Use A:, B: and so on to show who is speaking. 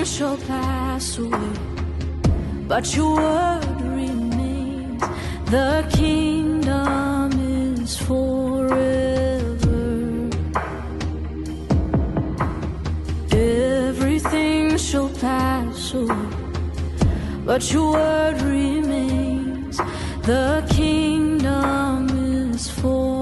A: shall pass away, but your word remains. The kingdom is forever. Everything shall pass away, but your word remains. The kingdom is forever.